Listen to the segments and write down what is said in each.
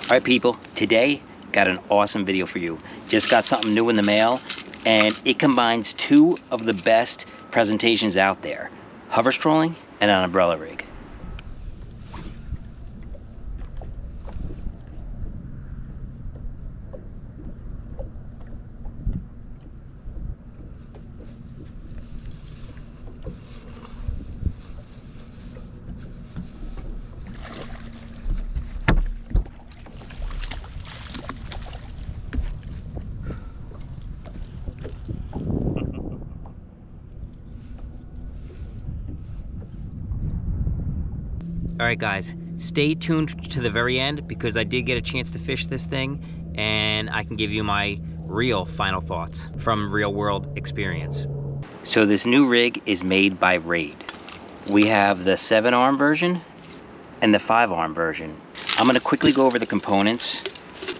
Alright people, today got an awesome video for you. Just got something new in the mail, and it combines two of the best presentations out there. Hover strolling and an umbrella rig. Alright guys, stay tuned to the very end because I did get a chance to fish this thing and I can give you my real final thoughts from real world experience. So this new rig is made by Raid. We have the 7-arm version and the 5-arm version. I'm going to quickly go over the components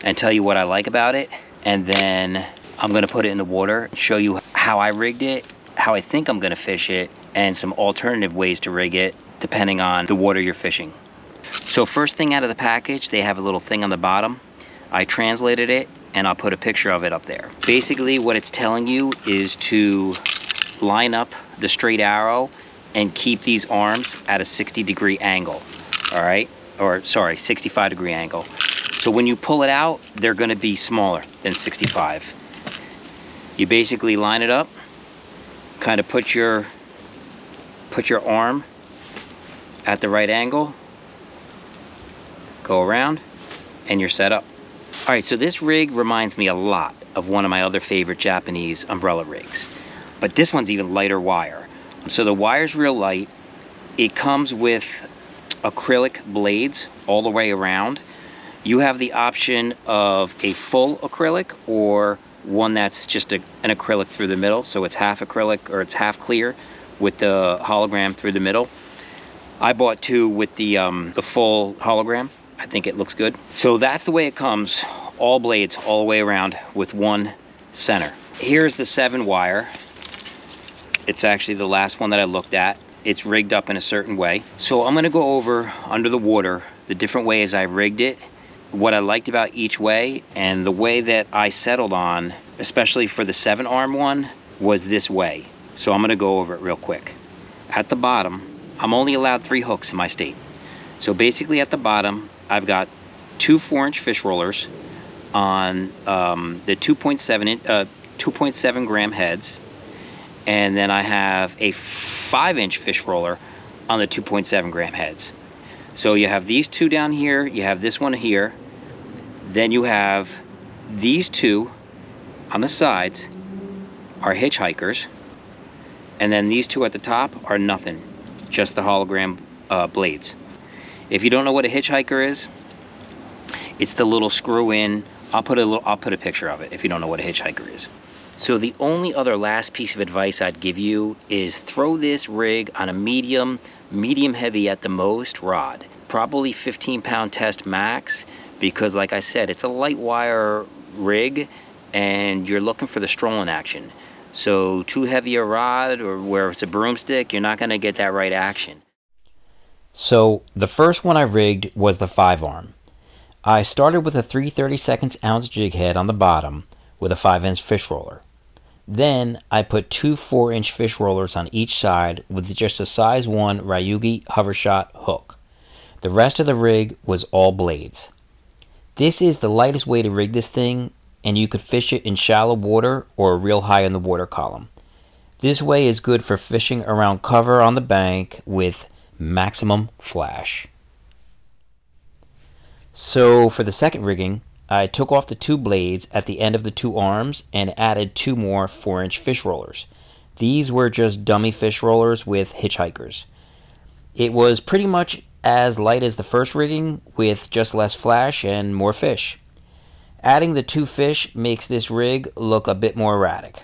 and tell you what I like about it, and then I'm going to put it in the water, show you how I rigged it, how I think I'm going to fish it, and some alternative ways to rig it depending on the water you're fishing. So first thing out of the package, they have a little thing on the bottom. I translated it and I'll put a picture of it up there. Basically what it's telling you is to line up the straight arrow and keep these arms at a 60-degree angle, all right? Or sorry, 65-degree angle. So when you pull it out, they're gonna be smaller than 65. You basically line it up, kind of put your arm at the right angle, go around, and you're set up. All right, so this rig reminds me a lot of one of my other favorite Japanese umbrella rigs, but this one's even lighter wire. So the wire's real light. It comes with acrylic blades all the way around. You have the option of a full acrylic or one that's just an acrylic through the middle, so it's half acrylic or it's half clear with the hologram through the middle. I bought two with the full hologram. I think it looks good. So that's the way it comes, all blades all the way around with one center. Here's the 7 wire. It's actually the last one that I looked at. It's rigged up in a certain way. So I'm gonna go over under the water the different ways I rigged it, what I liked about each way, and the way that I settled on, especially for the 7-arm one, was this way. So I'm gonna go over it real quick. At the bottom, I'm only allowed 3 hooks in my state. So basically at the bottom, I've got 2 4-inch fish rollers on the 2.7 gram heads. And then I have a 5-inch fish roller on the 2.7 gram heads. So you have these 2 down here, you have this one here, then you have these 2 on the sides are hitchhikers, and then these 2 at the top are nothing, just the hologram blades. If you don't know what a hitchhiker is, it's the little screw in. I'll put a picture of it if you don't know what a hitchhiker is. So the only other last piece of advice I'd give you is throw this rig on a medium heavy at the most rod, probably 15-pound test max, because like I said, it's a light wire rig and you're looking for the strolling action. So too heavy a rod or where it's a broomstick, you're not gonna get that right action. So the first one I rigged was the 5-arm. I started with a 3/32 ounce jig head on the bottom with a 5-inch fish roller. Then I put 2 4-inch fish rollers on each side with just a size 1 Ryugi Hovershot hook. The rest of the rig was all blades. This is the lightest way to rig this thing, and you could fish it in shallow water or real high in the water column. This way is good for fishing around cover on the bank with maximum flash. So for the second rigging, I took off the 2 blades at the end of the 2 arms and added 2 more 4-inch fish rollers. These were just dummy fish rollers with hitchhikers. It was pretty much as light as the first rigging with just less flash and more fish. Adding the 2 fish makes this rig look a bit more erratic.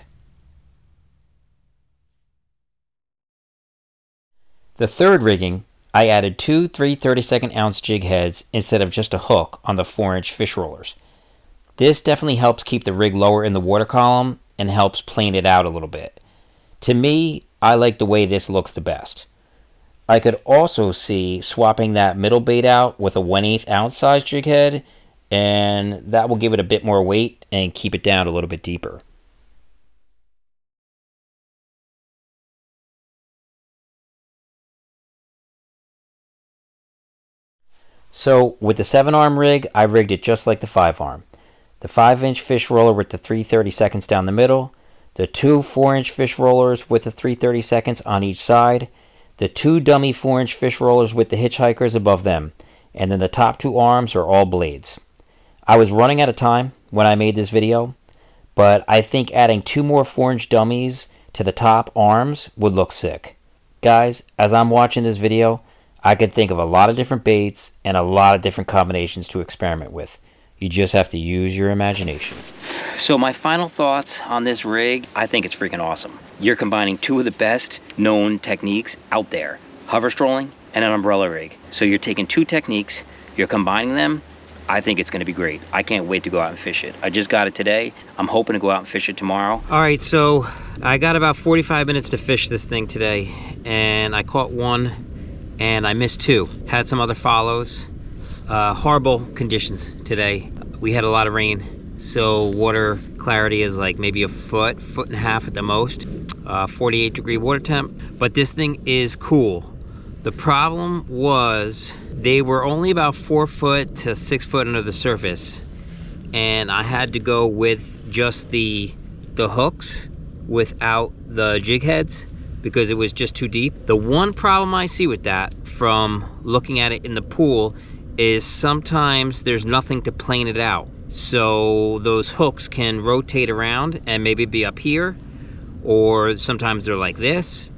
The third rigging, I added 2 3/32 ounce jig heads instead of just a hook on the 4-inch fish rollers. This definitely helps keep the rig lower in the water column and helps plane it out a little bit. To me, I like the way this looks the best. I could also see swapping that middle bait out with a 1/8 ounce size jig head and that will give it a bit more weight and keep it down a little bit deeper. So with the 7-arm rig, I rigged it just like the 5-arm. The 5-inch fish roller with the 3/32 down the middle, the two 4-inch fish rollers with the 3/32 on each side, the two dummy 4-inch fish rollers with the hitchhikers above them, and then the top two arms are all blades. I was running out of time when I made this video, but I think adding two more 4-inch dummies to the top arms would look sick. Guys, as I'm watching this video, I could think of a lot of different baits and a lot of different combinations to experiment with. You just have to use your imagination. So my final thoughts on this rig, I think it's freaking awesome. You're combining two of the best known techniques out there, hover strolling and an umbrella rig. So you're taking two techniques, you're combining them. I think it's gonna be great. I can't wait to go out and fish it. I just got it today. I'm hoping to go out and fish it tomorrow. All right, so I got about 45 minutes to fish this thing today, and I caught one and I missed two. Had some other follows. Horrible conditions today. We had a lot of rain, so water clarity is like maybe a foot and a half at the most. 48-degree water temp, but this thing is cool. The problem was they were only about 4 foot to 6 foot under the surface, and I had to go with just the hooks without the jig heads because it was just too deep. The one problem I see with that from looking at it in the pool is sometimes there's nothing to plane it out. So those hooks can rotate around and maybe be up here, or sometimes they're like this.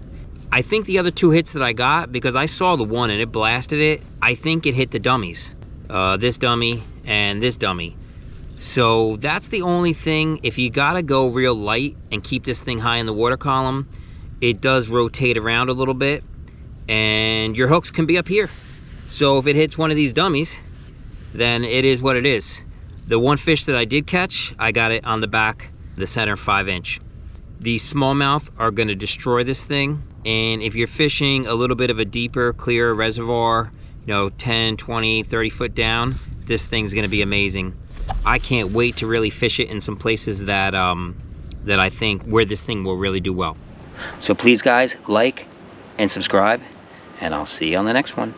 I think the other two hits that I got, because I saw the one and it blasted it, I think it hit the dummies. This dummy and this dummy. So that's the only thing. If you gotta go real light and keep this thing high in the water column, it does rotate around a little bit and your hooks can be up here. So if it hits one of these dummies, then it is what it is. The one fish that I did catch, I got it on the back, the center 5-inch. These smallmouth are gonna destroy this thing. And if you're fishing a little bit of a deeper, clearer reservoir, 10, 20, 30 foot down, this thing's gonna be amazing. I can't wait to really fish it in some places that I think where this thing will really do well. So please guys, like and subscribe, and I'll see you on the next one.